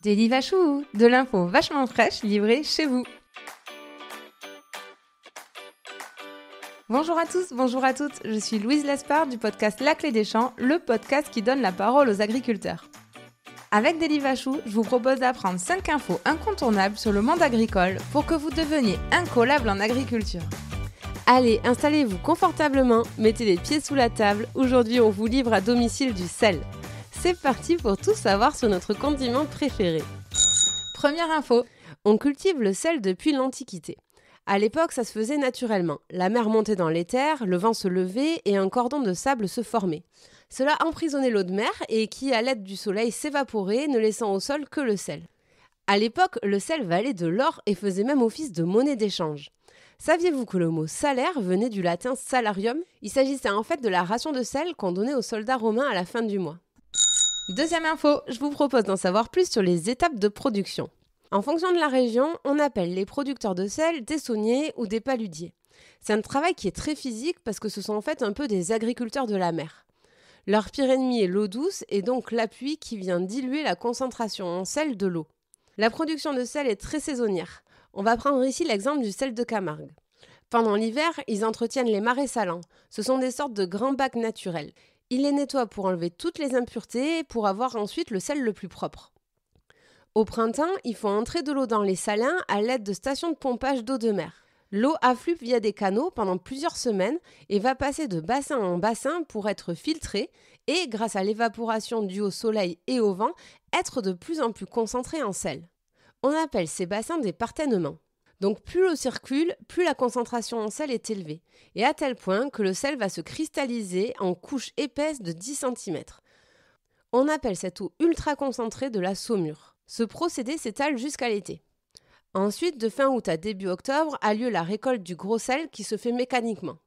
Daily Vachou, de l'info vachement fraîche livrée chez vous. Bonjour à tous, bonjour à toutes, je suis Louise Lespard du podcast La Clé des Champs, le podcast qui donne la parole aux agriculteurs. Avec Daily Vachou, je vous propose d'apprendre 5 infos incontournables sur le monde agricole pour que vous deveniez incollables en agriculture. Allez, installez-vous confortablement, mettez les pieds sous la table, aujourd'hui on vous livre à domicile du sel. C'est parti pour tout savoir sur notre condiment préféré. Première info, on cultive le sel depuis l'Antiquité. À l'époque, ça se faisait naturellement. La mer montait dans les terres, le vent se levait et un cordon de sable se formait. Cela emprisonnait l'eau de mer et qui, à l'aide du soleil, s'évaporait, ne laissant au sol que le sel. À l'époque, le sel valait de l'or et faisait même office de monnaie d'échange. Saviez-vous que le mot salaire venait du latin salarium ? Il s'agissait en fait de la ration de sel qu'on donnait aux soldats romains à la fin du mois. Deuxième info, Je vous propose d'en savoir plus sur les étapes de production. En fonction de la région, on appelle les producteurs de sel des sauniers ou des paludiers. C'est un travail qui est très physique parce que ce sont en fait un peu des agriculteurs de la mer. Leur pire ennemi est l'eau douce et donc la pluie qui vient diluer la concentration en sel de l'eau. La production de sel est très saisonnière. On va prendre ici l'exemple du sel de Camargue. Pendant l'hiver, ils entretiennent les marais salants. Ce sont des sortes de grands bacs naturels. Ils les nettoient pour enlever toutes les impuretés pour avoir ensuite le sel le plus propre. Au printemps, il faut entrer de l'eau dans les salins à l'aide de stations de pompage d'eau de mer. L'eau afflue via des canaux pendant plusieurs semaines et va passer de bassin en bassin pour être filtrée et, grâce à l'évaporation due au soleil et au vent, être de plus en plus concentrée en sel. On appelle ces bassins des parthènements. Donc plus l'eau circule, plus la concentration en sel est élevée, et à tel point que le sel va se cristalliser en couches épaisses de 10 cm. On appelle cette eau ultra concentrée de la saumure. Ce procédé s'étale jusqu'à l'été. Ensuite, de fin août à début octobre, a lieu la récolte du gros sel qui se fait mécaniquement.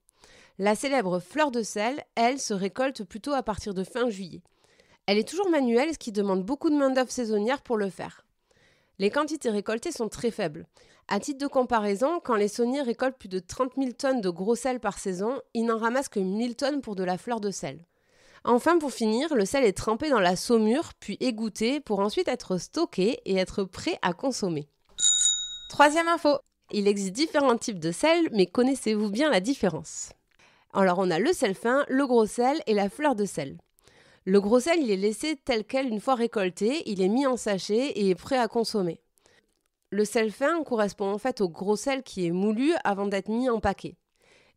La célèbre fleur de sel, elle, se récolte plutôt à partir de fin juillet. Elle est toujours manuelle, ce qui demande beaucoup de main-d'œuvre saisonnière pour le faire. Les quantités récoltées sont très faibles. À titre de comparaison, quand les sauniers récoltent plus de 30 000 tonnes de gros sel par saison, ils n'en ramassent que 1 000 tonnes pour de la fleur de sel. Enfin, pour finir, le sel est trempé dans la saumure, puis égoutté pour ensuite être stocké et être prêt à consommer. Troisième info, Il existe différents types de sel, mais connaissez-vous bien la différence ? Alors, on a le sel fin, le gros sel et la fleur de sel. Le gros sel, il est laissé tel quel une fois récolté, il est mis en sachet et est prêt à consommer. Le sel fin correspond en fait au gros sel qui est moulu avant d'être mis en paquet.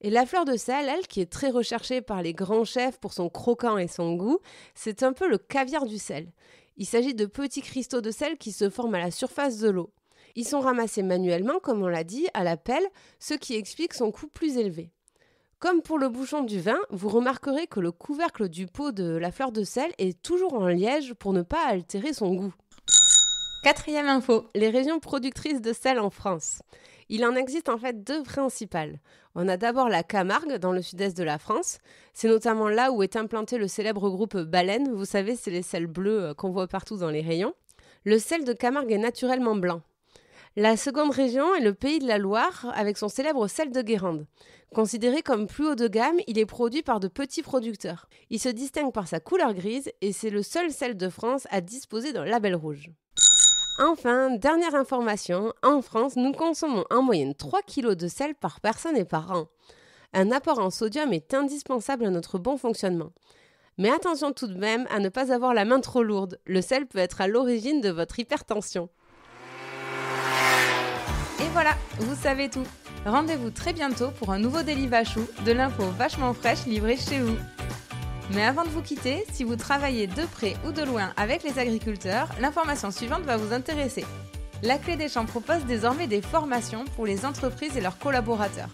Et la fleur de sel, elle, qui est très recherchée par les grands chefs pour son croquant et son goût, c'est un peu le caviar du sel. Il s'agit de petits cristaux de sel qui se forment à la surface de l'eau. Ils sont ramassés manuellement, comme on l'a dit, à la pelle, ce qui explique son coût plus élevé. Comme pour le bouchon du vin, vous remarquerez que le couvercle du pot de la fleur de sel est toujours en liège pour ne pas altérer son goût. Quatrième info, Les régions productrices de sel en France. Il en existe en fait 2 principales. On a d'abord la Camargue, dans le sud-est de la France. C'est notamment là où est implanté le célèbre groupe Baleine. Vous savez, c'est les sels bleus qu'on voit partout dans les rayons. Le sel de Camargue est naturellement blanc. La seconde région est le Pays de la Loire, avec son célèbre sel de Guérande. Considéré comme plus haut de gamme, il est produit par de petits producteurs. Il se distingue par sa couleur grise et c'est le seul sel de France à disposer d'un label rouge. Enfin, dernière information, en France, nous consommons en moyenne 3 kg de sel par personne et par an. Un apport en sodium est indispensable à notre bon fonctionnement. Mais attention tout de même à ne pas avoir la main trop lourde. Le sel peut être à l'origine de votre hypertension. et voilà, vous savez tout. Rendez-vous très bientôt pour un nouveau Daily Vachou, de l'info vachement fraîche livrée chez vous. Mais avant de vous quitter, si vous travaillez de près ou de loin avec les agriculteurs, l'information suivante va vous intéresser. La Clé des Champs propose désormais des formations pour les entreprises et leurs collaborateurs.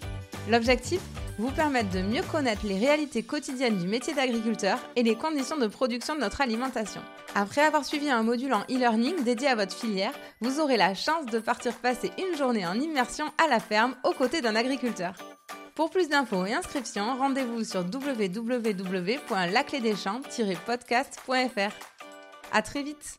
L'objectif ? Vous permettre de mieux connaître les réalités quotidiennes du métier d'agriculteur et les conditions de production de notre alimentation. Après avoir suivi un module en e-learning dédié à votre filière, vous aurez la chance de partir passer une journée en immersion à la ferme aux côtés d'un agriculteur. Pour plus d'infos et inscriptions, rendez-vous sur www.laclédeschamps-podcast.fr. À très vite!